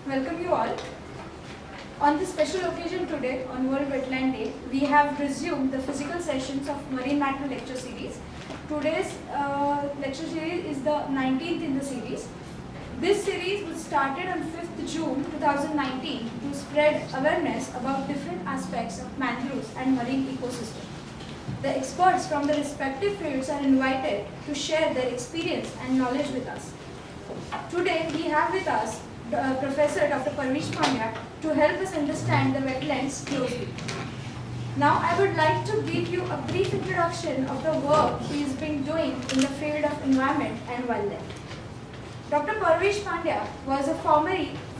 welcome you all. On this special occasion today, on World Wetland Day, we have resumed the physical sessions of Marine Matter lecture series. Today's lecture series is the 19th in the series. This series was started on 5th June 2019 to spread awareness about different aspects of mangroves and marine ecosystem. The experts from the respective fields are invited to share their experience and knowledge with us. Today we have with us Professor Dr. Parvish Pandya to help us understand the wetlands closely. Now I would like to give you a brief introduction of the work he has been doing in the field of environment and wildlife. Dr. Parvish Pandya was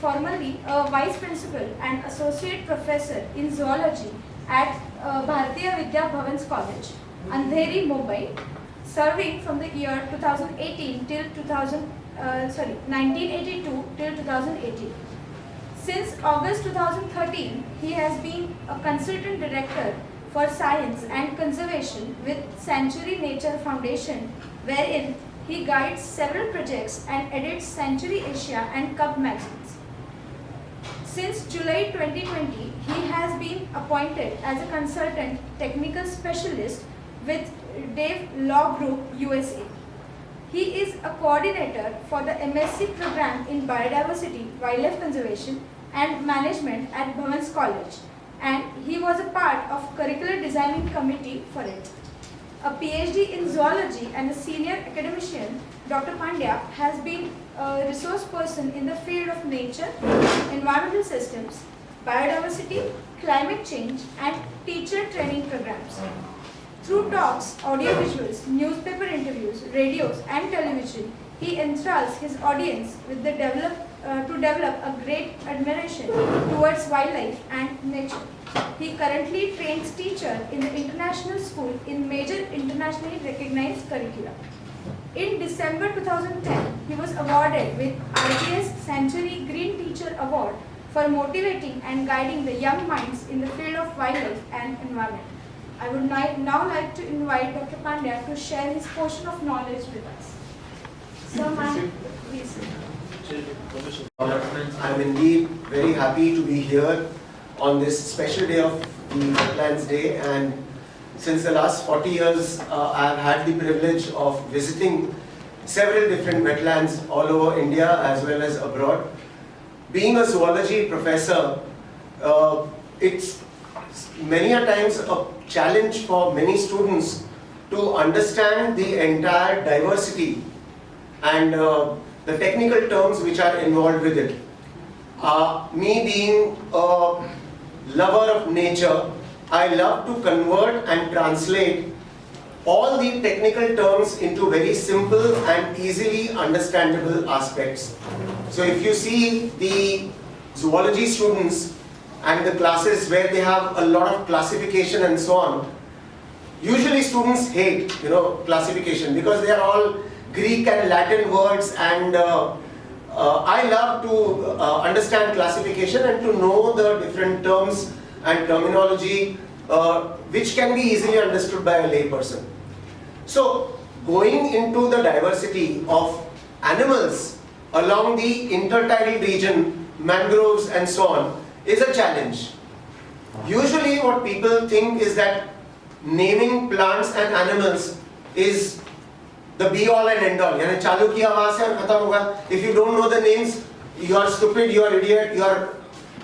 formerly a Vice Principal and Associate Professor in Zoology at Bharatiya Vidya Bhavans College, Andheri, Mumbai, serving from the year 2018 till 1982 till 2018. Since August 2013, he has been a Consultant Director for Science and Conservation with Sanctuary Nature Foundation, wherein he guides several projects and edits Sanctuary Asia and Cub magazines. Since July 2020, he has been appointed as a Consultant Technical Specialist with Dave Law Group, USA. He is a coordinator for the MSc program in Biodiversity, Wildlife Conservation and Management at Bhavans College, and he was a part of Curricular Designing Committee for it. A PhD in Zoology and a senior academician, Dr. Pandya has been a resource person in the field of nature, environmental systems, biodiversity, climate change and teacher training programs. Through talks, audiovisuals, newspaper interviews, radios and television, he enthralls his audience with the to develop a great admiration towards wildlife and nature. He currently trains teachers in the international school in major internationally recognized curricula. In December 2010, he was awarded with IGS Sanctuary Green Teacher Award for motivating and guiding the young minds in the field of wildlife and environment. I would now like to invite Dr. Pandya to share his portion of knowledge with us. Sir, ma'am, please. I'm indeed very happy to be here on this special day of the Wetlands Day, and since the last 40 years I've had the privilege of visiting several different wetlands all over India as well as abroad. Being a zoology professor, it's many a times a challenge for many students to understand the entire diversity and the technical terms which are involved with it. Me being a lover of nature, I love to convert and translate all the technical terms into very simple and easily understandable aspects. So if you see the zoology students and the classes where they have a lot of classification and so on, usually students hate classification because they are all Greek and Latin words, and I love to understand classification and to know the different terms and terminology which can be easily understood by a layperson. So going into the diversity of animals along the intertidal region, mangroves and so on, is a challenge. Usually what people think is that naming plants and animals is the be all and end all. यानी चालू किया वहाँ से और खत्म होगा. If you don't know the names, you are stupid, you are idiot, you are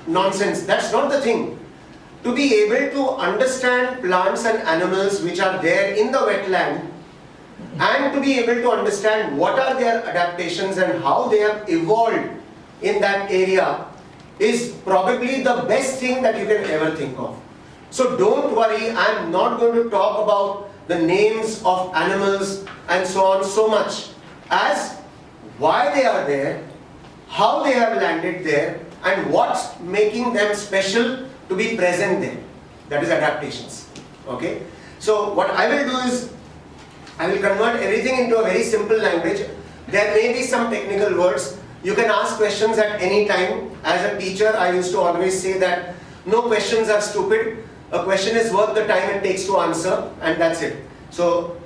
nonsense. That's not the thing. To be able to understand plants and animals which are there in the wetland, and to be able to understand what are their adaptations and how they have evolved in that area, is probably the best thing that you can ever think of. So don't worry, I am not going to talk about the names of animals and so on so much as why they are there, how they have landed there, and what's making them special to be present there. That is adaptations. Okay? So what I will do is, I will convert everything into a very simple language. There may be some technical words. You can ask questions at any time. As a teacher, I used to always say that no questions are stupid. A question is worth the time it takes to answer, and that's it. So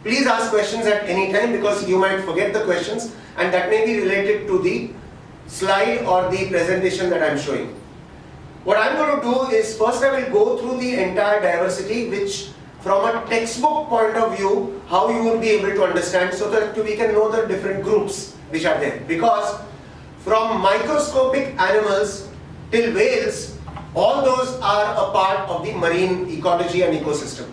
please ask questions at any time because you might forget the questions, and that may be related to the slide or the presentation that I'm showing. What I'm going to do is first I will go through the entire diversity, which from a textbook point of view, how you would be able to understand, so that we can know the different groups which are there. Because from microscopic animals till whales, all those are a part of the marine ecology and ecosystem.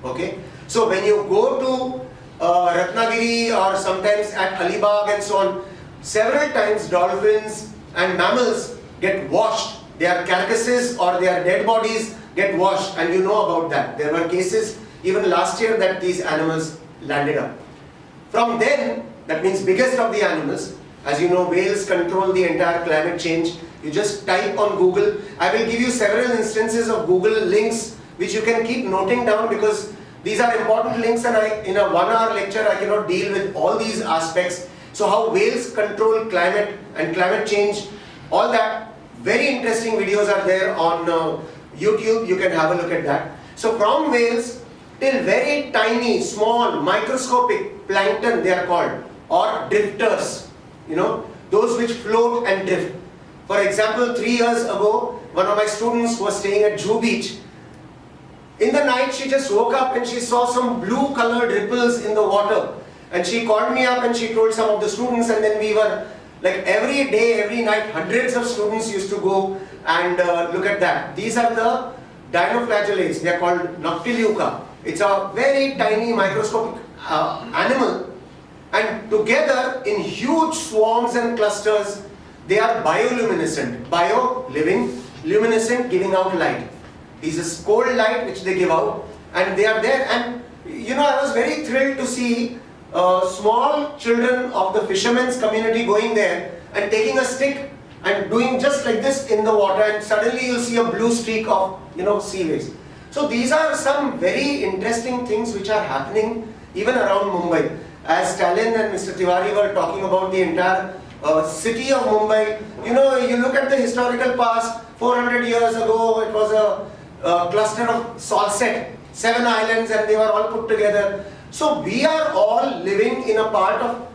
Okay? So when you go to Ratnagiri or sometimes at Alibag and so on, several times dolphins and mammals get washed. Their carcasses or their dead bodies get washed, and you know about that. There were cases even last year that these animals landed up. From then, that means biggest of the animals, as you know, whales control the entire climate change. You just type on Google. I will give you several instances of Google links which you can keep noting down, because these are important links, and in a 1-hour lecture I cannot deal with all these aspects. So how whales control climate and climate change, all that. Very interesting videos are there on YouTube. You can have a look at that. So from whales till very tiny, small, microscopic plankton, they are called, or drifters. You know, those which float and drift. For example, 3 years ago, one of my students was staying at Juhu Beach. In the night, she just woke up and she saw some blue colored ripples in the water. And she called me up and she told some of the students, and then we were like every day, every night, hundreds of students used to go and look at that. These are the dinoflagellates. They are called Noctiluca. It's a very tiny microscopic animal, and together in huge swarms and clusters, they are bioluminescent. Bio, living, luminescent, giving out light. This is cold light which they give out, and they are there. And you know, I was very thrilled to see small children of the fishermen's community going there and taking a stick and doing just like this in the water, and suddenly you'll see a blue streak of, you know, sea waves. So these are some very interesting things which are happening even around Mumbai. As Stalin and Mr. Tiwari were talking about the entire city of Mumbai, you know, you look at the historical past, 400 years ago it was a cluster of Salsette, 7 islands, and they were all put together. So we are all living in a part of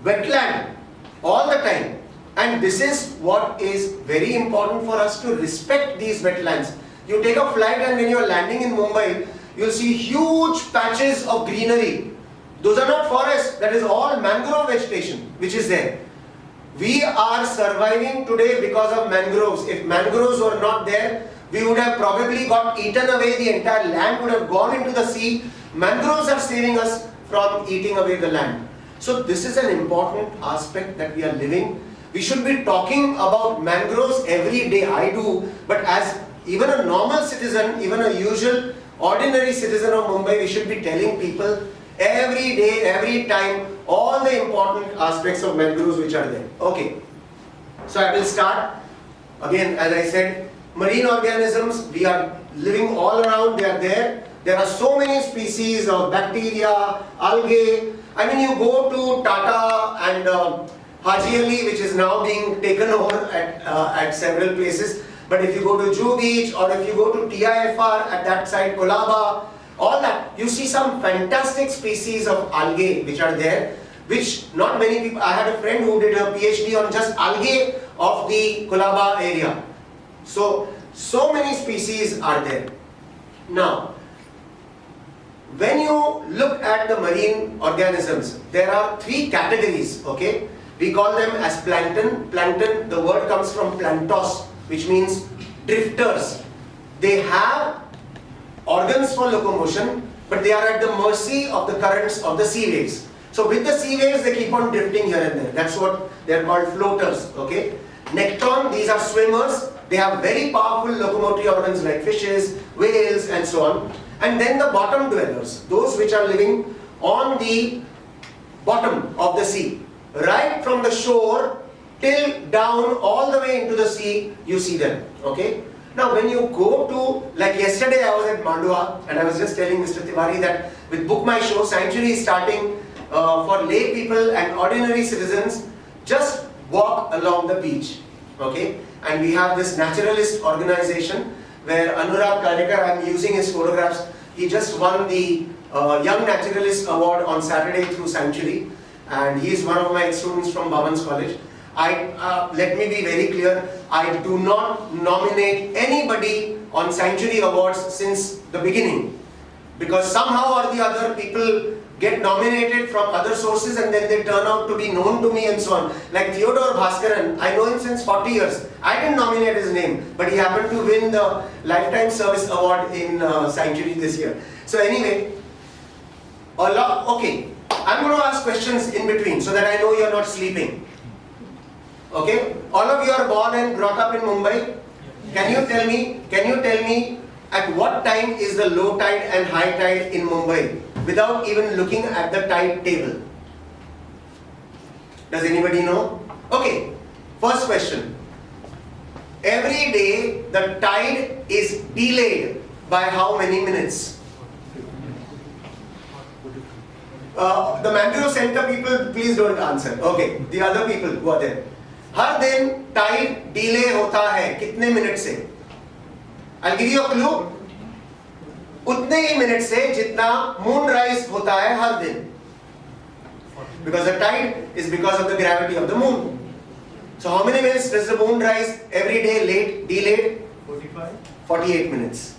wetland all the time, and this is what is very important for us to respect these wetlands. You take a flight and when you are landing in Mumbai, you'll see huge patches of greenery. Those are not forests, that is all mangrove vegetation which is there. We are surviving today because of mangroves. If mangroves were not there, we would have probably got eaten away, the entire land would have gone into the sea. Mangroves are saving us from eating away the land. So this is an important aspect that we are living. We should be talking about mangroves every day, I do, but as even a normal citizen, even a usual, ordinary citizen of Mumbai, we should be telling people every day, every time, all the important aspects of mangroves which are there. Okay, so I will start. Again, as I said, marine organisms, we are living all around, they are there. There are so many species of bacteria, algae. I mean, you go to Tata and Haji Ali, which is now being taken over at several places. But if you go to Juhu Beach, or if you go to TIFR at that side, Colaba, all that, you see some fantastic species of algae which are there, which not many people, I had a friend who did a PhD on just algae of the Colaba area. So many species are there. Now, when you look at the marine organisms, there are 3 categories, okay? We call them as plankton. Plankton, the word comes from plantos, which means drifters. They have organs for locomotion, but they are at the mercy of the currents of the sea waves. So with the sea waves, they keep on drifting here and there. That's what they are called, floaters, okay? Nekton, these are swimmers. They have very powerful locomotory organs like fishes, whales, and so on. And then the bottom dwellers, those which are living on the bottom of the sea. Right from the shore till down all the way into the sea, you see them, okay? Now when you go to, like yesterday I was at Mandua, and I was just telling Mr. Tiwari that with Book My Show, Sanctuary is starting for lay people and ordinary citizens, just walk along the beach, okay? And we have this naturalist organization where Anurag Karikar, I'm using his photographs, he just won the Young Naturalist Award on Saturday through Sanctuary, and he is one of my students from Bhavan's College. Let me be very clear, I do not nominate anybody on Sanctuary Awards since the beginning. Because somehow or the other people get nominated from other sources and then they turn out to be known to me and so on. Like Theodore Bhaskaran, I know him since 40 years. I didn't nominate his name, but he happened to win the Lifetime Service Award in Sanctuary this year. So anyway, okay, I'm going to ask questions in between so that I know you're not sleeping. Okay, all of you are born and brought up in Mumbai. Can you tell me at what time is the low tide and high tide in Mumbai without even looking at the tide table? Does anybody know? Okay, first question. Every day the tide is delayed by how many minutes? The Mandurov Center people, please don't answer. Okay, the other people who are there. हर दिन Tide delay होता है कितने minute से? I'll give you a clue. उतने ही minute से जितना moon rise होता है हर दिन. Because the tide is because of the gravity of the moon. So how many minutes does the moon rise every day late, delayed? 45. 48 minutes.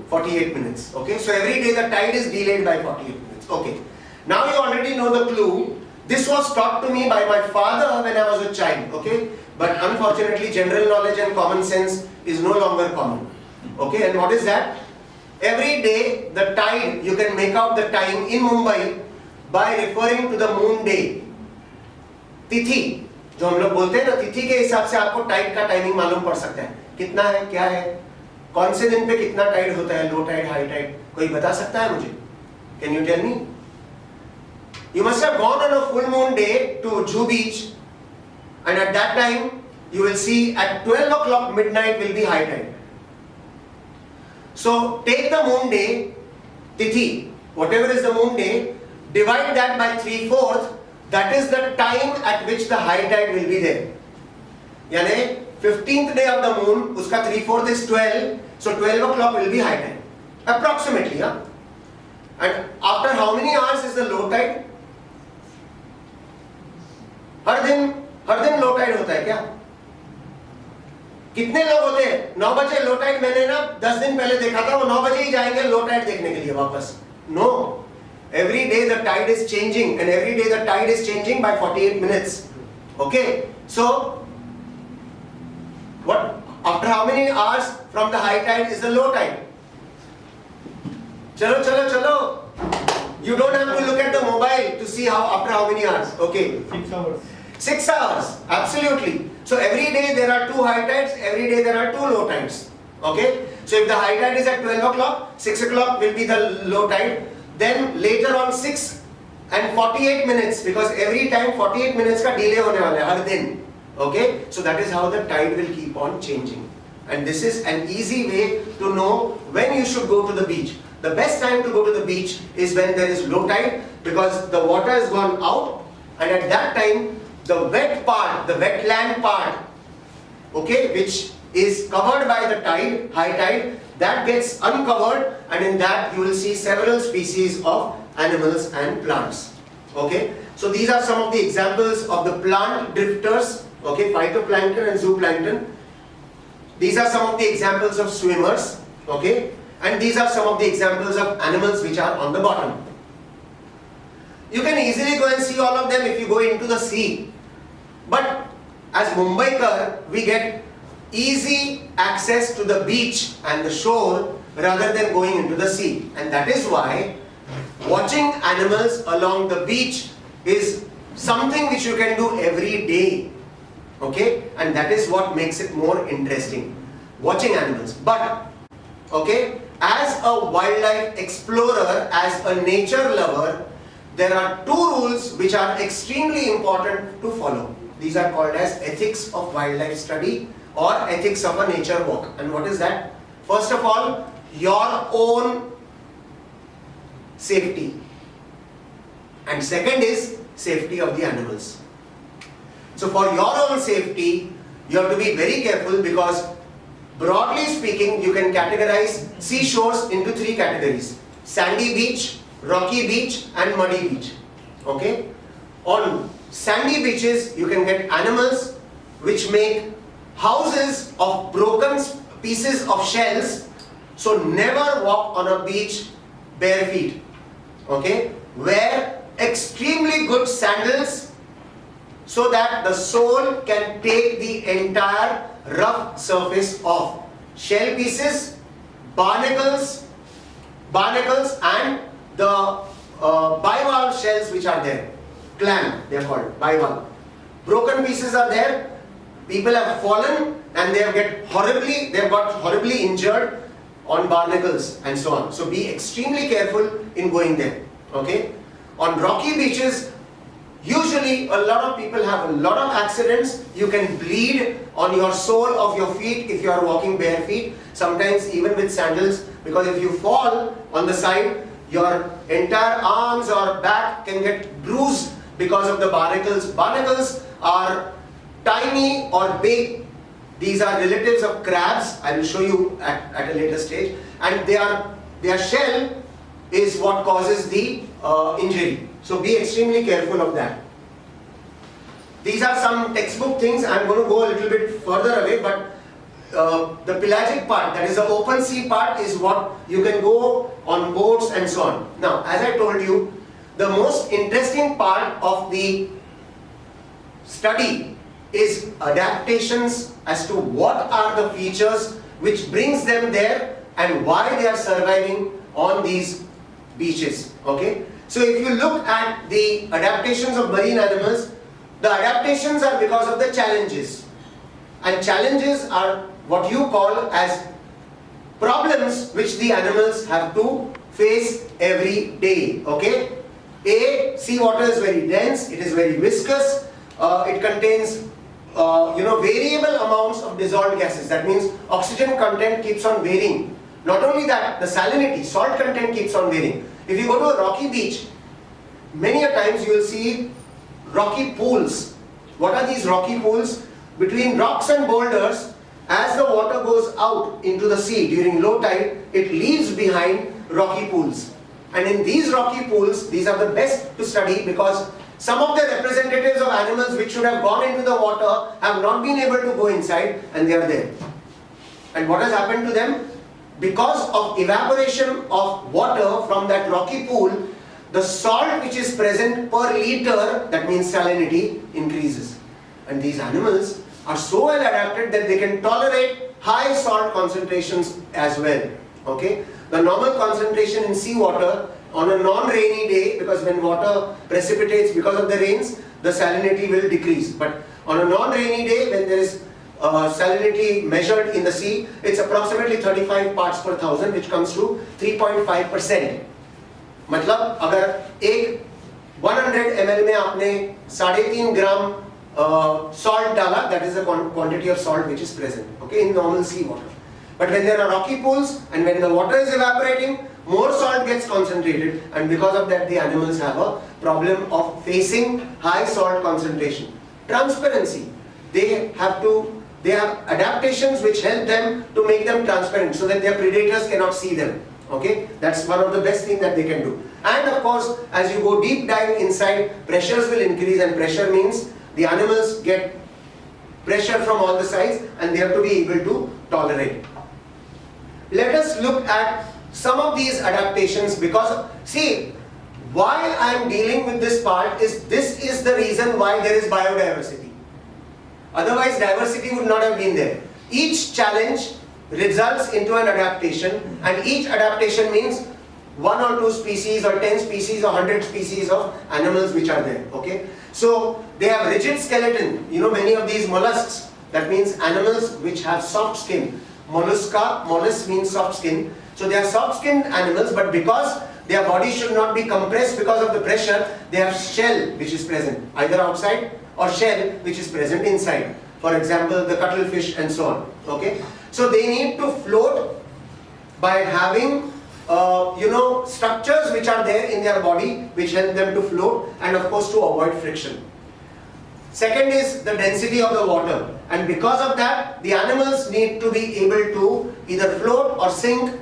48 minutes. Okay, so every day the tide is delayed by 48 minutes. Okay. Now you already know the clue. This was taught to me by my father when I was a child, okay? But unfortunately, general knowledge and common sense is no longer common. Okay, and what is that? Every day, the tide, you can make out the time in Mumbai by referring to the moon day. तिथि, जो हम लोग बोलते हैं ना, तिथि के हिसाब से आपको टाइड का टाइमिंग मालूम पड़ सकता है. कितना है, क्या है? कौन से दिन पे कितना टाइड होता है, लो टाइड, हाई टाइड? कोई बता सकता है मुझे? Can you tell me? You must have gone on a full moon day to Juhu Beach, and at that time you will see at 12 o'clock midnight will be high tide. So take the moon day, tithi, whatever is the moon day, divide that by 3/4, that is the time at which the high tide will be there. यानी 15th day of the moon, उसका 3/4 is 12, so 12 o'clock will be high tide, approximately. Huh? And after how many hours is the low tide? हर दिन low tide होता है क्या? कितने लोग होते हैं? 9 बजे लो टाइड मैंने ना 10 दिन पहले देखा था, वो 9 बजे ही जाएंगे लो टाइड देखने के लिए वापस. No, every day the tide is changing, and every day the tide is changing by 48 minutes. Okay, so what? After how many hours from the high tide is the low tide? Chalo. You don't have to look at the mobile to see after how many hours. Okay. 6 hours. 6 hours, absolutely. So every day there are 2 high tides, every day there are 2 low tides. Okay? So if the high tide is at 12 o'clock, 6 o'clock will be the low tide. Then later on 6 and 48 minutes, because every time 48 minutes ka delay hone wala hai har din. Okay? So that is how the tide will keep on changing. And this is an easy way to know when you should go to the beach. The best time to go to the beach is when there is low tide, because the water has gone out, and at that time the wet part, the wetland part, okay, which is covered by the tide, high tide, that gets uncovered, and in that you will see several species of animals and plants. Okay, so these are some of the examples of the plant drifters, okay, phytoplankton and zooplankton. These are some of the examples of swimmers, okay, and these are some of the examples of animals which are on the bottom. You can easily go and see all of them if you go into the sea. But as Mumbaikar, we get easy access to the beach and the shore rather than going into the sea. And that is why watching animals along the beach is something which you can do every day. Okay? And that is what makes it more interesting. Watching animals. But, okay, as a wildlife explorer, as a nature lover, there are 2 rules which are extremely important to follow. These are called as ethics of wildlife study or ethics of a nature walk. And what is that? First of all, your own safety. And second is safety of the animals. So for your own safety, you have to be very careful, because broadly speaking, you can categorize seashores into 3 categories: sandy beach, rocky beach and muddy beach. Okay? On sandy beaches, you can get animals which make houses of broken pieces of shells. So never walk on a beach bare feet. Okay? Wear extremely good sandals so that the sole can take the entire rough surface off. Shell pieces, barnacles and the bivalve shells which are there. Clam, they are called, bivalve. Broken pieces are there. People have fallen and they have got horribly injured on barnacles and so on. So be extremely careful in going there. Okay? On rocky beaches, usually a lot of people have a lot of accidents. You can bleed on your sole of your feet if you are walking bare feet. Sometimes even with sandals, because if you fall on the side, your entire arms or back can get bruised because of the barnacles. Barnacles are tiny or big. These are relatives of crabs. I will show you at a later stage. And their shell is what causes the injury. So be extremely careful of that. These are some textbook things. I'm going to go a little bit further away, but the pelagic part, that is the open sea part, is what you can go on boats and so on. Now, as I told you, the most interesting part of the study is adaptations as to what are the features which brings them there and why they are surviving on these beaches. Okay? So if you look at the adaptations of marine animals, the adaptations are because of the challenges. And challenges are what you call as problems which the animals have to face every day. Okay? A, seawater is very dense, it is very viscous, it contains variable amounts of dissolved gases. That means oxygen content keeps on varying. Not only that, the salinity, salt content keeps on varying. If you go to a rocky beach, many a times you will see rocky pools. What are these rocky pools? Between rocks and boulders, as the water goes out into the sea during low tide, it leaves behind rocky pools. And in these rocky pools, these are the best to study because some of the representatives of animals which should have gone into the water have not been able to go inside, and they are there. And what has happened to them? Because of evaporation of water from that rocky pool, the salt which is present per liter, that means salinity, increases. And these animals are so well adapted that they can tolerate high salt concentrations as well. Okay? The normal concentration in seawater on a non-rainy day, because when water precipitates because of the rains, the salinity will decrease. But on a non-rainy day, when there is salinity measured in the sea, it's approximately 35 parts per thousand, which comes to 3.5%. मतलब अगर एक 100 ml में आपने 3.5 ग्राम salt डाला, that is the quantity of salt which is present, okay, in normal sea water. But when there are rocky pools and when the water is evaporating, more salt gets concentrated, and because of that the animals have a problem of facing high salt concentration. Transparency. They have adaptations which help them to make them transparent so that their predators cannot see them. Okay, that's one of the best things that they can do. And of course, as you go deep dive inside, pressures will increase, and pressure means the animals get pressure from all the sides and they have to be able to tolerate. Let us look at some of these adaptations, because see, why I am dealing with this part is this is the reason why there is biodiversity. Otherwise diversity would not have been there. Each challenge results into an adaptation, and each adaptation means 1 or 2 species or 10 species or 100 species of animals which are there. Okay, so they have rigid skeleton. You know, many of these mollusks, that means animals which have soft skin. Mollusk means soft skin. So they are soft skinned animals, but because their body should not be compressed because of the pressure, they have shell which is present either outside or shell which is present inside. For example, the cuttlefish and so on. Okay, so they need to float by having structures which are there in their body which help them to float, and of course to avoid friction. Second is the density of the water, and because of that the animals need to be able to either float or sink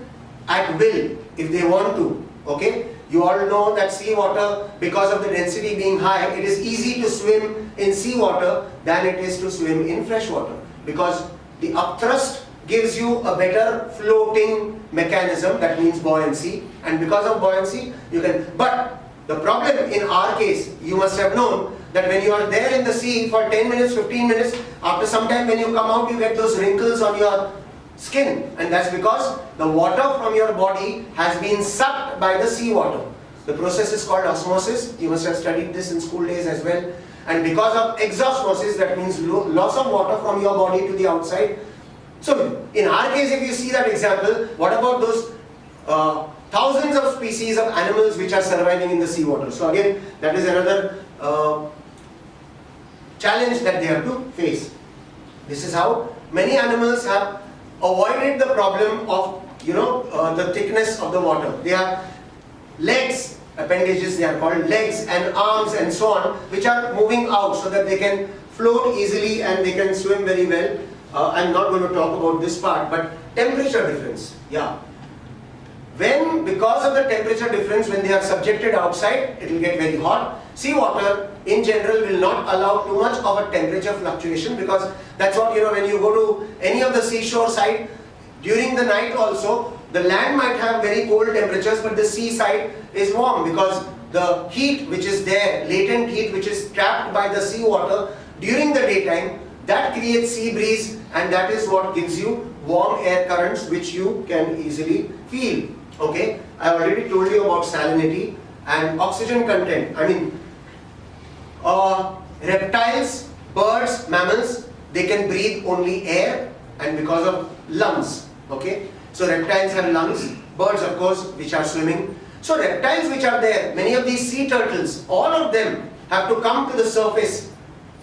at will if they want to. Okay, you all know that sea water, because of the density being high, it is easy to swim in sea water than it is to swim in fresh water, because the upthrust gives you a better floating mechanism, that means buoyancy, and because of buoyancy you can. But the problem in our case, you must have known that when you are there in the sea for 10 minutes, 15 minutes, after some time when you come out, you get those wrinkles on your skin, and that's because the water from your body has been sucked by the sea water. The process is called osmosis. You must have studied this in school days as well. And because of exosmosis, that means loss of water from your body to the outside. So in our case, if you see that example, what about those thousands of species of animals which are surviving in the seawater? So again, that is another challenge that they have to face. This is how many animals have avoided the problem of the thickness of the water. They have legs, appendages they are called, legs and arms and so on, which are moving out so that they can float easily and they can swim very well. I'm not going to talk about this part, but temperature difference, yeah. When, because of the temperature difference, when they are subjected outside, it will get very hot. Seawater in general will not allow too much of a temperature fluctuation, because that's what, when you go to any of the seashore side, during the night also, the land might have very cold temperatures, but the seaside is warm, because the heat which is there, latent heat which is trapped by the seawater during the daytime, that creates sea breeze, and that is what gives you warm air currents which you can easily feel. Okay, I already told you about salinity and oxygen content. I mean, reptiles, birds, mammals, they can breathe only air, and because of lungs. Okay, so reptiles have lungs, birds of course which are swimming. So reptiles which are there, many of these sea turtles, all of them have to come to the surface,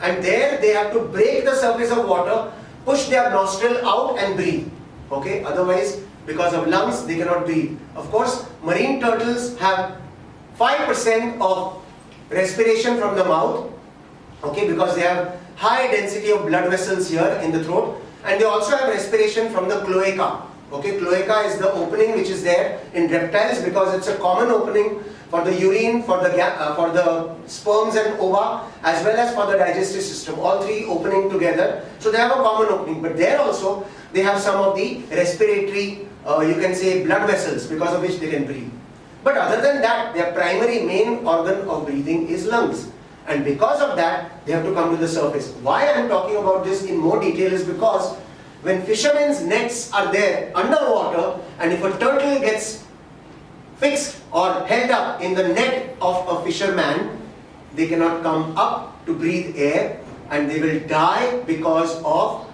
and there they have to break the surface of water, push their nostril out and breathe. Okay, otherwise because of lungs they cannot breathe. Of course, marine turtles have 5% of respiration from the mouth, okay, because they have high density of blood vessels here in the throat, and they also have respiration from the cloaca. Okay, cloaca is the opening which is there in reptiles, because it's a common opening for the urine, for the sperms and ova, as well as for the digestive system, all three opening together. So they have a common opening, but there also they have some of the respiratory, you can say, blood vessels, because of which they can breathe. But other than that, their primary main organ of breathing is lungs, and because of that they have to come to the surface. Why I am talking about this in more detail is because when fishermen's nets are there underwater, and if a turtle gets fixed or held up in the net of a fisherman, they cannot come up to breathe air, and they will die because of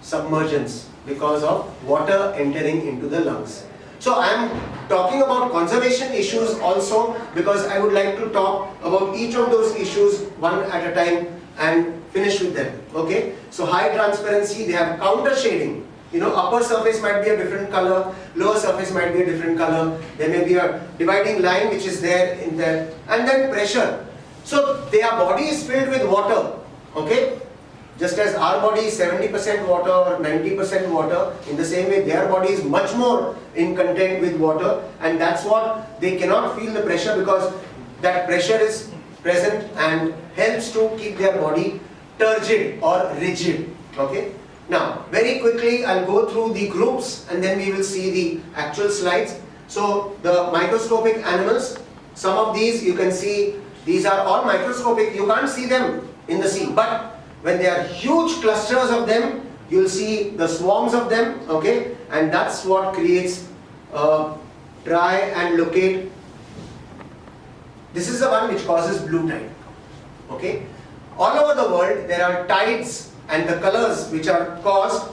submergence, because of water entering into the lungs. So I am talking about conservation issues also, because I would like to talk about each of those issues one at a time and finish with them. Okay, so high transparency, they have counter shading. Upper surface might be a different color, lower surface might be a different color. There may be a dividing line which is there in there, and then pressure. So their body is filled with water. Okay, just as our body is 70% water or 90% water, in the same way their body is much more in content with water, and that's what they cannot feel the pressure, because that pressure is present and helps to keep their body turgid or rigid. Okay. Now, very quickly I'll go through the groups and then we will see the actual slides. So the microscopic animals, some of these you can see, these are all microscopic, you can't see them in the sea, but when there are huge clusters of them, you will see the swarms of them, okay, and that's what creates try and locate. This is the one which causes blue tide. Okay, all over the world there are tides, and the colors which are caused.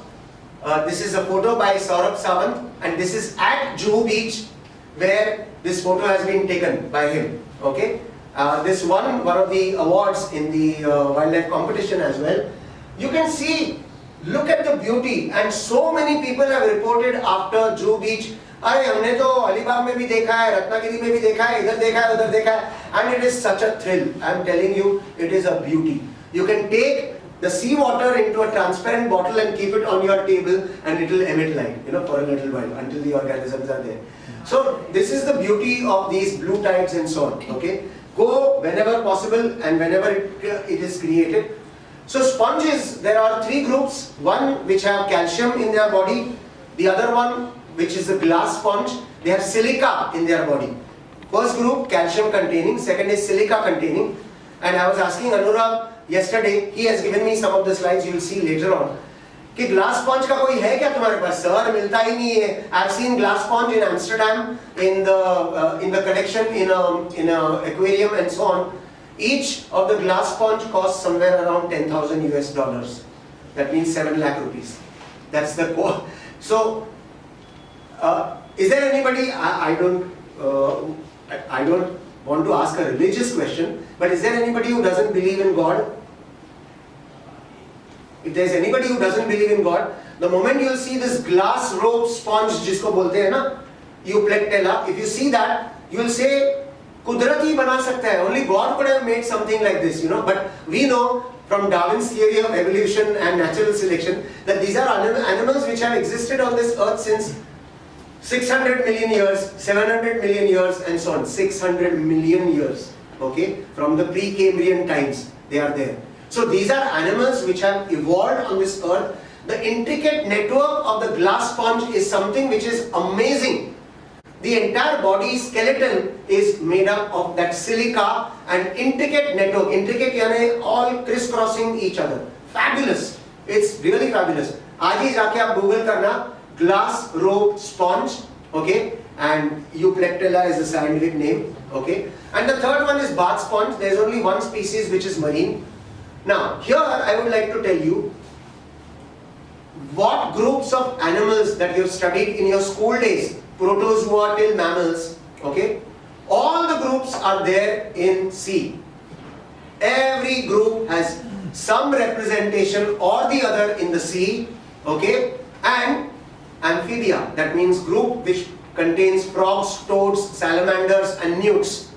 This is a photo by Saurabh Sawant, and this is at Juhu Beach, where this photo has been taken by him. Okay, this won one of the awards in the wildlife competition as well. You can see, look at the beauty, and so many people have reported after Juhu Beach, अरे हमने तो अलीबाग में भी देखा है, रत्नागिरी में भी देखा है, इधर देखा है, उधर देखा है, and it is such a thrill. I am telling you, it is a beauty. You can take the seawater into a transparent bottle and keep it on your table, and it will emit light, for a little while until the organisms are there. So this is the beauty of these blue tides and so on. Okay, go whenever possible and whenever it is created. So sponges, there are three groups. One which have calcium in their body, the other one which is a glass sponge, they have silica in their body. First group calcium containing, second is silica containing. And I was asking Anurag yesterday, he has given me some of the slides, you will see later on, कि glass sponge का कोई है क्या तुम्हारे पास? Sir, मिलता ही नहीं है. I've seen glass sponge in Amsterdam in the collection in a aquarium and so on. Each of the glass sponge costs somewhere around $10,000 US. That means 7 lakh rupees. That's the cost. So, is there anybody? I don't want to ask a religious question, but is there anybody who doesn't believe in God? If there is anybody who doesn't believe in God, the moment you will see this glass rope sponge, जिसको बोलते हैं ना, Euplectella, if you see that, you will say, कुदरती बना सकता है. Only God could have made something like this, But we know from Darwin's theory of evolution and natural selection that these are animals which have existed on this earth since 600 million years, 700 million years, and so on. 600 million years, okay? From the pre-Cambrian times, they are there. So these are animals which have evolved on this earth. The intricate network of the glass sponge is something which is amazing. The entire body skeleton is made up of that silica and intricate network. Intricate यानी all crisscrossing each other. Fabulous. It's really fabulous. आज ही जाके आप Google करना glass rope sponge, okay? And Euplectella is the scientific name, okay? And the third one is bath sponge. There's only one species which is marine. Now, here I would like to tell you what groups of animals that you have studied in your school days, protozoa till mammals, okay? All the groups are there in sea. Every group has some representation or the other in the sea, okay? And amphibia, that means group which contains frogs, toads, salamanders and newts.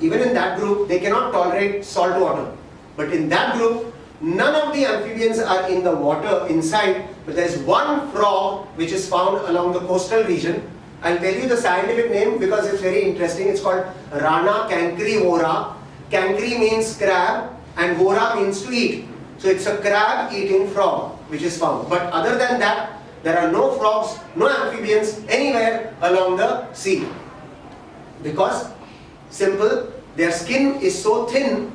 Even in that group, they cannot tolerate salt water. But in that group, none of the amphibians are in the water inside, but there is one frog which is found along the coastal region. I'll tell you the scientific name because it's very interesting. It's called Rana cancrivora. Cancri means crab and vora means to eat. So it's a crab eating frog which is found. But other than that, there are no frogs, no amphibians anywhere along the sea. Because, simple, their skin is so thin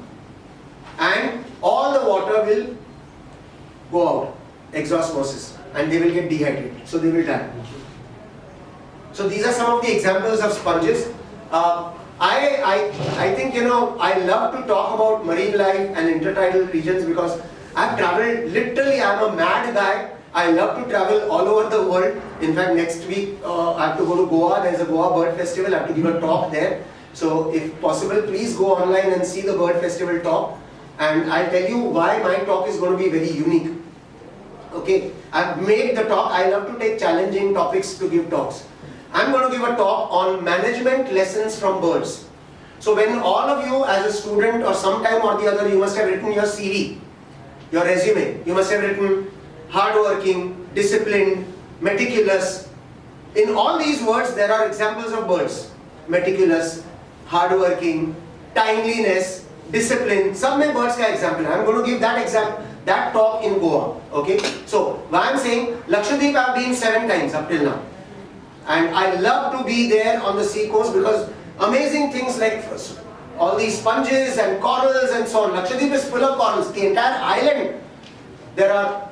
and all the water will go out, exosmosis, and they will get dehydrated, so they will die. So these are some of the examples of sponges. I think, I love to talk about marine life and intertidal regions because I've traveled, literally I'm a mad guy. I love to travel all over the world. In fact, next week I have to go to Goa. There's a Goa Bird Festival. I have to give a talk there. So if possible, please go online and see the Bird Festival talk. And I'll tell you why my talk is going to be very unique. Okay, I've made the talk. I love to take challenging topics to give talks. I'm going to give a talk on management lessons from birds. So when all of you as a student or sometime or the other, you must have written your CV, your resume. You must have written hardworking, disciplined, meticulous. In all these words, there are examples of birds. Meticulous, hardworking, timeliness, discipline. Some may birds ka example. I'm going to give that example, that talk in Goa. Okay. So why I'm saying Lakshadweep I've been 7 times up till now, and I love to be there on the sea coast because amazing things like all these sponges and corals and so on. Lakshadweep is full of corals. The entire island, there are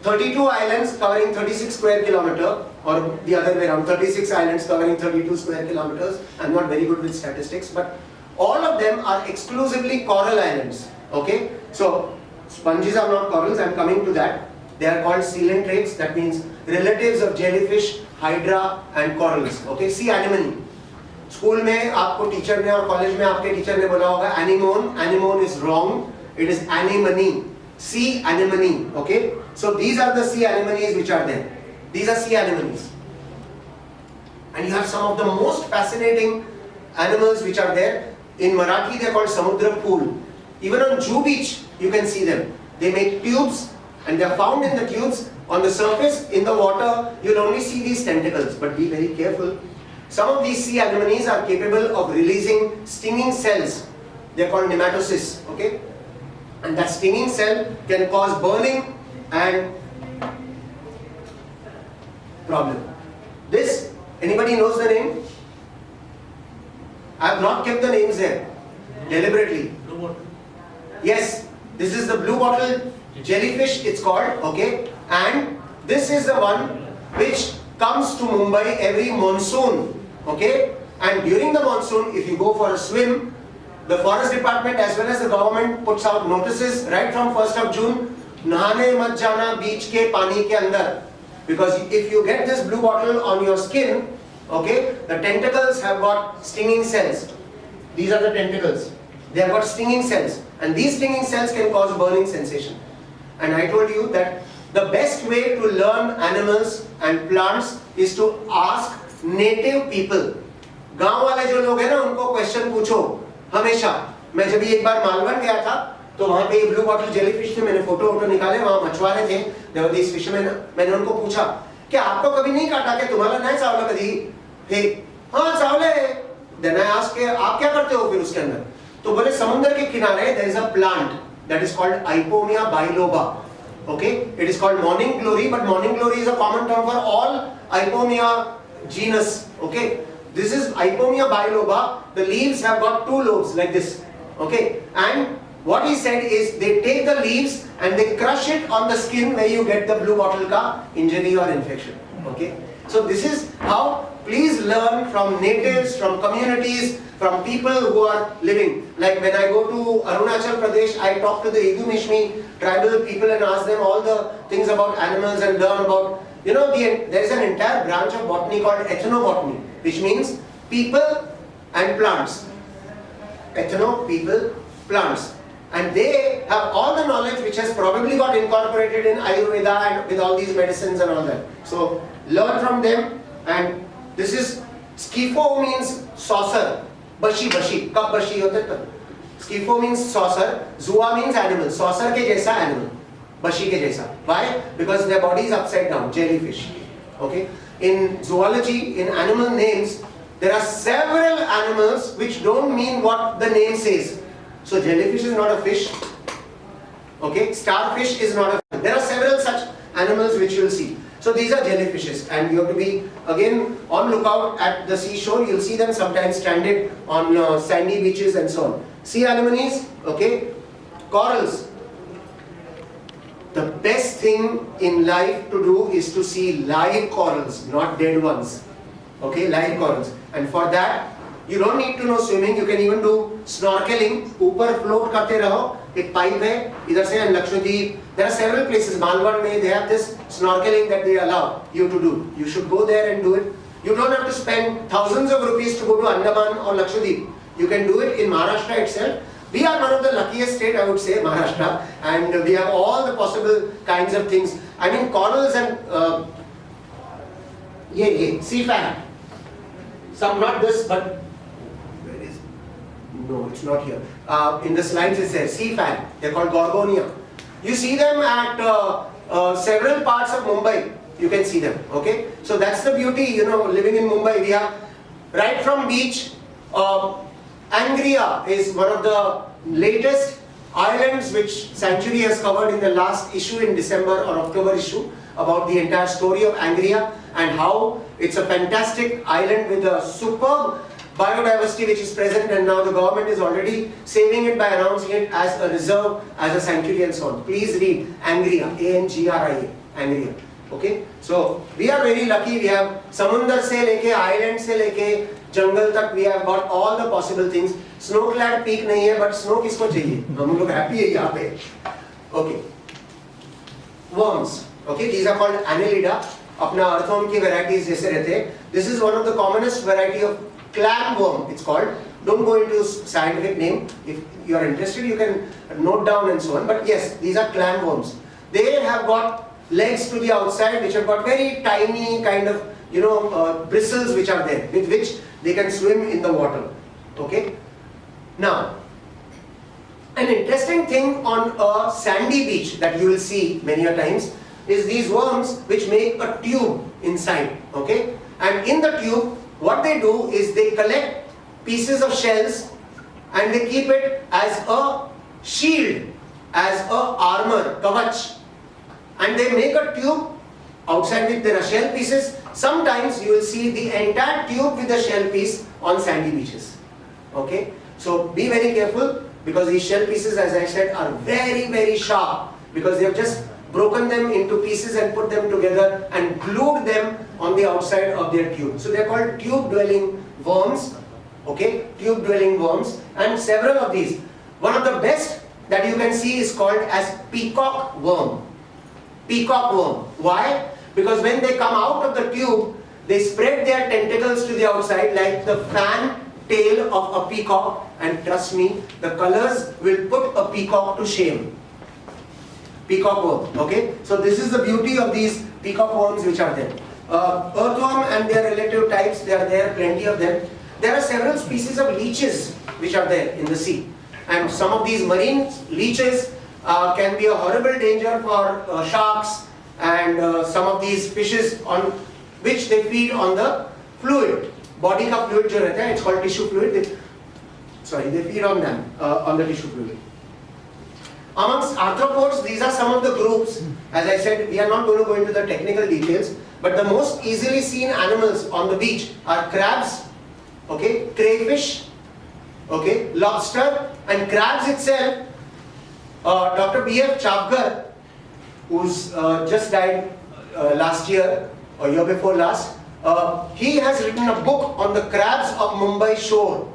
32 islands covering 36 square kilometer, or the other way around, 36 islands covering 32 square kilometers. I'm not very good with statistics, but all of them are exclusively coral islands. Okay, so sponges are not corals. I'm coming to that. They are called coelentrates. That means relatives of jellyfish, hydra, and corals. Okay, sea anemone. School में आपको teacher ने और college में आपके teacher ने बोला होगा anemone. Anemone is wrong. It is anemone. Sea anemone. Okay, so these are the sea anemones which are there. These are sea anemones, and you have some of the most fascinating animals which are there. In Marathi they are called samudra pool. Even on Jew beach you can see them. They make tubes and they are found in the tubes. On the surface, in the water, you'll only see these tentacles, but be very careful. Some of these sea anemones are capable of releasing stinging cells. They are called nematocysts, okay? And that stinging cell can cause burning and problem. This, anybody knows the name? I have not kept the names there, deliberately. Yes, this is the blue bottle jellyfish, it's called, okay? And this is the one which comes to Mumbai every monsoon, okay? And during the monsoon, if you go for a swim, the forest department as well as the government puts out notices right from 1st of June, nahane mat jana beach ke pani ke andar. Because if you get this blue bottle on your skin, okay, the tentacles have got stinging cells. These are the tentacles. They have got stinging cells. And these stinging cells can cause burning sensation. And I told you that the best way to learn animals and plants is to ask native people. गांव वाले जो लोग हैं ना, उनको question पूछो हमेशा. मैं जब एक बार मालवण गया था, तो वहाँ पे ब्लू बॉटल जेलीफिश थे, मैंने फोटो निकाले, वहाँ मछुआरे थे, there were these fishermen. मैंने उनको पूछा कि आपको कभी नहीं काटा कि तुम्हारा नहीं चावला कभी? हे, हाँ चावले. Then I asked कि आप क्या करते हो फिर उसके अंदर? तो बोले समुद्र के किनारे there is a plant that is called Ipomea biloba. Okay, it is called morning glory, but morning glory is a common term for all Ipomea genus. Okay, this is Ipomea biloba. The leaves have got two lobes like this. Okay, and what he said is they take the leaves and they crush it on the skin where you get the blue bottle ka injury or infection. Okay, so this is how. Please learn from natives, from communities, from people who are living. Like when I go to Arunachal Pradesh, I talk to the Igumishmi tribal people and ask them all the things about animals and learn about, you know, there is an entire branch of botany called ethnobotany, which means people and plants. Ethno, people, plants. And they have all the knowledge which has probably got incorporated in Ayurveda and with all these medicines and all that. So learn from them. And this is, Skifo means saucer. Bashi, bashi. Kab bashi hote tab. Skifo means saucer. Zua means animal. Saucer ke jaisa animal. Bashi ke jaisa. Why? Because their body is upside down. Jellyfish. Okay. In zoology, in animal names, there are several animals which don't mean what the name says. So jellyfish is not a fish. Okay. Starfish is not a fish. There are several such animals which you will see. So these are jellyfishes, and you have to be again on lookout at the seashore. You'll see them sometimes stranded on sandy beaches and so on. Sea anemones, okay, corals. The best thing in life to do is to see live corals, not dead ones. Okay, live corals, and for that you don't need to know swimming. You can even do snorkeling. ऊपर float करते रहो. एक pipe है इधर से Lakshadweep. There are several places. Malwan में they have this snorkeling that they allow you to do. You should go there and do it. You don't have to spend thousands of rupees to go to Andaman or Lakshadweep. You can do it in Maharashtra itself. We are one of the luckiest state, I would say, Maharashtra, and we have all the possible kinds of things. I mean, corals and sea fan. Some not this, but where is? No, it's not here. In the slides it says sea fan. They're called Gorgonia. You see them at several parts of Mumbai. You can see them. Okay, so that's the beauty. You know, living in Mumbai, we have right from beach. Angria is one of the latest islands which Sanctuary has covered in the last issue in December or October issue about the entire story of Angria and how it's a fantastic island with a superb biodiversity which is present, and now the government is already saving it by announcing it as a reserve, as a sanctuary and so on. Please read Angria, A-N-G-R-I-A, Angria. Okay, so we are very lucky. We have samundar se leke, island se leke, jungle tak, we have got all the possible things. Snow-clad peak nahi hai, but snow kisko chahiye? Hum log happy hai yahan pe. Okay, worms. Okay, these are called Annelida. Apna earthworm ki varieties jaise rehte hain. This is one of the commonest variety of clam worm. It's called. Don't go into scientific name. If you are interested, you can note down and so on. But yes, these are clam worms. They have got legs to the outside which have got very tiny kind of, you know, bristles which are there with which they can swim in the water. Okay. Now, An interesting thing on a sandy beach that you will see many a times is these worms which make a tube inside, okay? And in the tube, what they do is they collect pieces of shells and they keep it as a shield, as a armor, kavach. And they make a tube outside which there are shell pieces. Sometimes you will see the entire tube with the shell piece on sandy beaches, okay? So be very careful, because these shell pieces, as I said, are very, very sharp, because they have just broken them into pieces and put them together and glued them on the outside of their tube. So they are called tube-dwelling worms, okay? Tube-dwelling worms, and several of these. One of the best that you can see is called as peacock worm. Peacock worm. Why? Because when they come out of the tube, they spread their tentacles to the outside like the fan tail of a peacock, and trust me, the colors will put a peacock to shame. Peacock worm, okay? So this is the beauty of these peacock worms which are there. Earthworm and their relative types, they are there, plenty of them. There are several species of leeches which are there in the sea. And some of these marine leeches can be a horrible danger for sharks and some of these fishes on which they feed on the fluid. Body ka fluid jo rehta hai, it's called tissue fluid. They feed on them, on the tissue fluid. Amongst arthropods, these are some of the groups. As I said, we are not going to go into the technical details, but the most easily seen animals on the beach are crabs, okay, crayfish, okay, lobster, and crabs itself. Dr. B.F. Chavgar, who's just died last year or year before last, he has written a book on the crabs of Mumbai shore.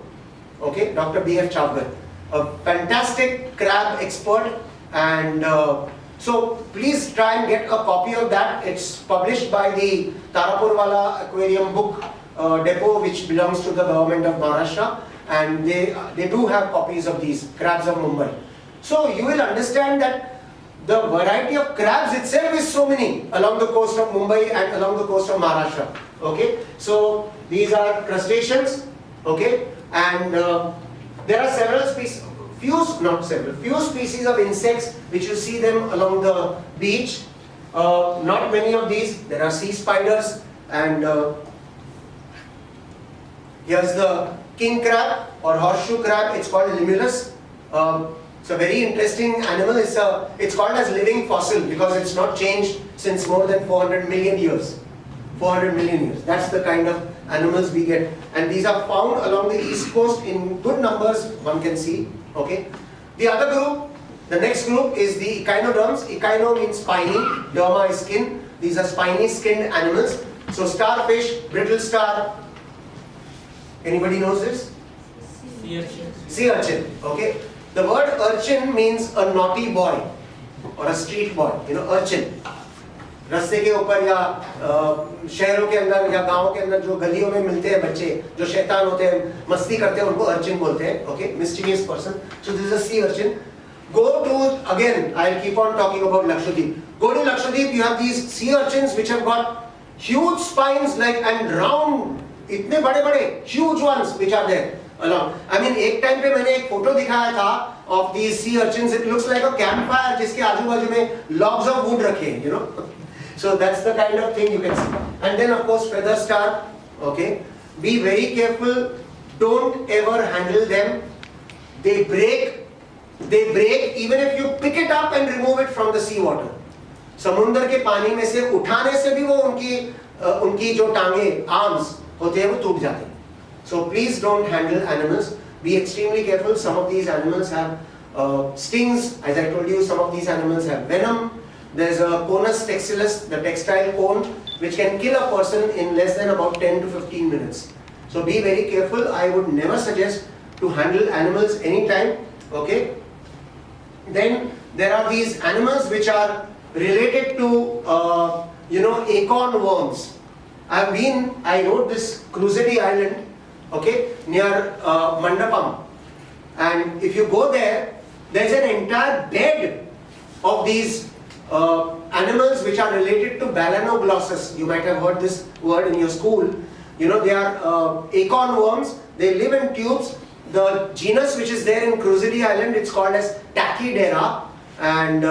Okay, Dr. B.F. Chavgar, a fantastic crab expert, and so please try and get a copy of that. It's published by the Tarapurwala Aquarium Book Depot, which belongs to the government of Maharashtra, and they do have copies of these crabs of Mumbai. So you will understand that the variety of crabs itself is so many along the coast of Mumbai and along the coast of Maharashtra. Okay, so these are crustaceans. Okay, and there are several species, few species of insects which you see them along the beach. Not many of these. There are sea spiders, and here's the king crab or horseshoe crab. It's called Limulus. It's a very interesting animal. It's called as living fossil because it's not changed since more than 400 million years. 400 million years. That's the kind of animals we get. And these are found along the east coast in good numbers, one can see. Okay. The other group, the next group is the echinoderms. Echino means spiny, derma is skin. These are spiny skinned animals. So starfish, brittle star. Anybody knows this? Sea urchin. Sea urchin. Okay. The word urchin means a naughty boy or a street boy, urchin. रास्ते के ऊपर या शहरों के अंदर या गांवों के अंदर जो गलियों में मिलते हैं बच्चे जो शैतान होते हैं मस्ती करते हैं उनको अर्चिन बोलते हैं. Okay, mischievous person. So this is a sea urchin. Go to, again, I'll keep on talking about Lakshadweep. Go to Lakshadweep, you have these sea urchins which have got huge spines and round, इतने बड़े-बड़े, huge ones which are there. I mean, एक time पे मैंने एक photo दिखाया था of these sea urchins. It looks like a campfire जिसके आजू-बाजू में logs of wood रखे हैं, So that's the kind of thing you can see. And then of course feather star. Okay, be very careful. Don't ever handle them. They break. Even if you pick it up and remove it from the sea water. समुंदर के पानी में से उठाने से भी वो उनकी जो टांगे arms होते हैं वो टूट जाते हैं. So please don't handle animals. Be extremely careful. Some of these animals have stings. As I told you, some of these animals have venom. There's a Conus textilis, the textile cone, which can kill a person in less than about 10 to 15 minutes. So be very careful. I would never suggest to handle animals anytime. Okay. Then there are these animals which are related to, acorn worms. I wrote this Cruzedy Island, okay, near Mandapam. And if you go there, there's an entire bed of these animals which are related to Balanoglossus. You might have heard this word in your school. They are acorn worms. They live in tubes. the genus which is there in Crusader Island, it's called as Tachydera. And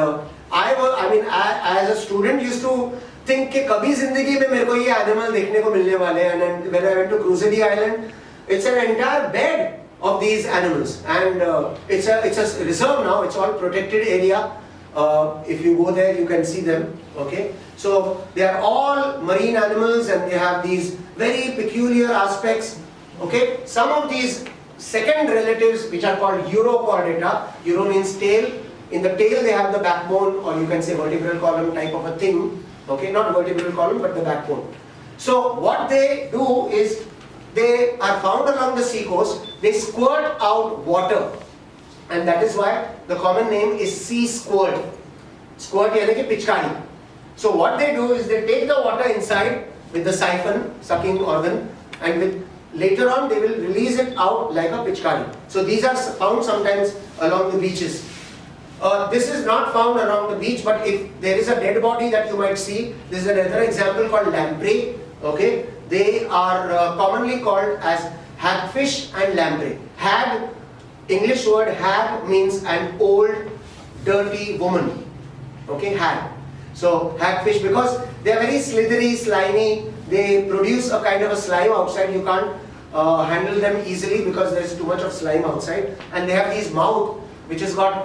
I mean, as a student used to think कि कभी जिंदगी में मेरे को ये animal देखने को मिलने वाले हैं. And when I went to Crusader Island, it's an entire bed of these animals, and it's a reserve now. It's all protected area. If you go there, you can see them. Okay, so they are all marine animals, and they have these very peculiar aspects. Okay, some of these second relatives, which are called Urochordata. Uro means tail. In the tail, they have the backbone, or you can say vertebral column type of a thing. Okay, not vertebral column, but the backbone. So what they do is, they are found along the sea coast. They squirt out water, and that is why the common name is sea squirt. Squirt यानी कि पिचकारी. So what they do is they take the water inside with the siphon, sucking organ, and later on they will release it out like a pichkari. So these are found sometimes along the beaches. This is not found along the beach, but if there is a dead body that you might see, this is another example called lamprey. Okay, they are commonly called as hagfish and lamprey. Hag, English word hag means an old, dirty woman. Okay, hag. So hagfish, because they are very slithery, slimy. They produce a kind of a slime outside. You can't handle them easily because there is too much of slime outside. And they have these mouth which has got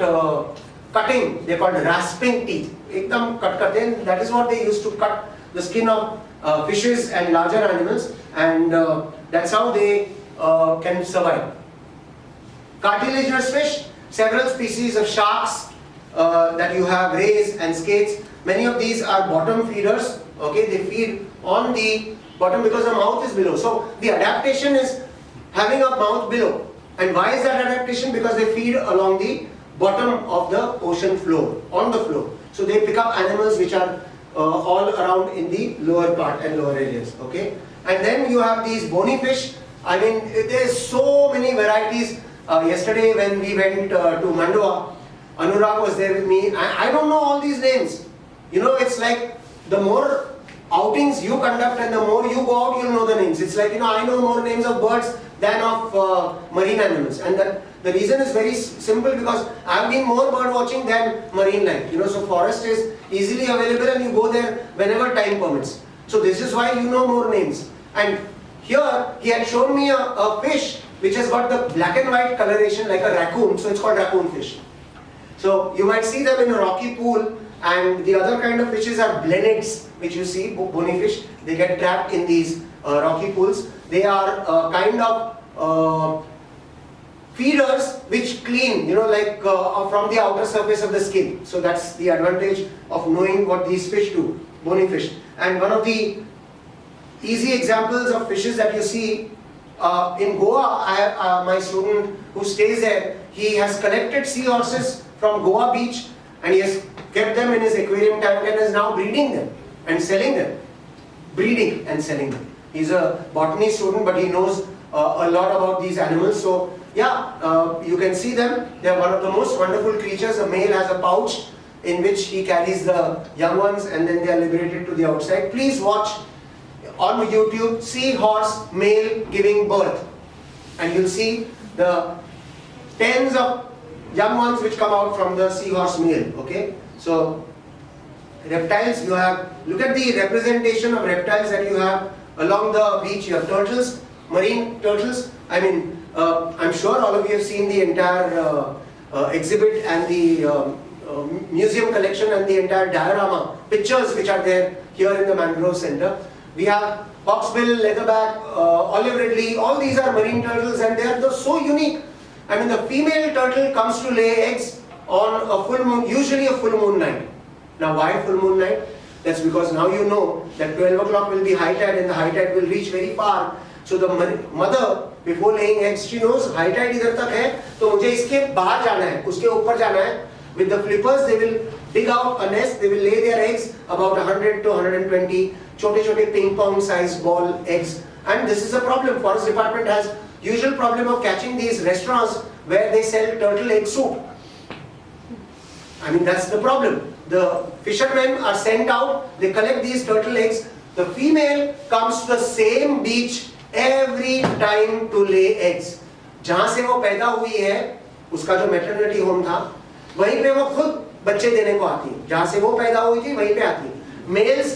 cutting. They are called rasping teeth. Ekdam cut karte hain. That is what they use to cut the skin of fishes and larger animals, and that's how they can survive. Cartilaginous fish, several species of sharks that you have, rays and skates. Many of these are bottom feeders. Okay, they feed on the bottom because the mouth is below. So the adaptation is having a mouth below. And why is that adaptation? Because they feed along the bottom of the ocean floor, on the floor. So they pick up animals which are all around in the lower part and lower areas. Okay, and then you have these bony fish. I mean, there's so many varieties. Yesterday when we went to Mandwa, Anurag was there with me. I don't know all these names. You know, it's like the more outings you conduct and the more you go out, you'll know the names. It's like, you know, I know more names of birds than of marine animals. And the reason is very simple, because I've been more bird watching than marine life. You know, so forest is easily available and you go there whenever time permits. So this is why you know more names. And here he had shown me a fish which has got the black and white coloration like a raccoon. So it's called raccoon fish. So you might see them in a rocky pool. And the other kind of fishes are blennets, which you see, bony fish. They get trapped in these rocky pools. They are kind of feeders which clean, you know, like from the outer surface of the skin. So that's the advantage of knowing what these fish do, bony fish. And one of the easy examples of fishes that you see in Goa, my student who stays there, he has collected seahorses from Goa beach, and he has kept them in his aquarium tank and is now breeding them and selling them. Breeding and selling them. He's a botany student, but he knows a lot about these animals. So yeah, you can see them. They are one of the most wonderful creatures. The male has a pouch in which he carries the young ones, and then they are liberated to the outside. Please watch on YouTube, seahorse male giving birth, and you'll see the tens of young ones which come out from the seahorse male. Okay, so reptiles, you have, look at the representation of reptiles that you have along the beach. You have turtles, marine turtles. I mean, I'm sure all of you have seen the entire exhibit and the museum collection and the entire diorama, pictures which are there here in the Mangrove Center. We have hawksbill, leatherback, olive ridley. All these are marine turtles, and they are so unique. I mean, the female turtle comes to lay eggs on a full moon, usually a full moon night. Now why full moon night? That's because now you know that 12 o'clock will be high tide, and the high tide will reach very far. So the mother, before laying eggs, she knows high tide idhar tak hai, तो मुझे इसके बाहर जाना है, उसके ऊपर जाना है. With the flippers, they will dig out a nest. They will lay their eggs, about 100 to 120 छोटे ping pong sized ball eggs. And this is a problem. Forest Department has usual problem of catching these restaurants where they sell turtle egg soup. I mean, that's the problem. The fishermen are sent out, they collect these turtle eggs. The female comes to the same beach every time to lay eggs. जहाँ से वो पैदा हुई है, उसका जो maternity home था, वहीं पे वो खुद बच्चे देने को आती हैं। जहाँ से वो पैदा हुई थी वहीं पे आती हैं। मेल्स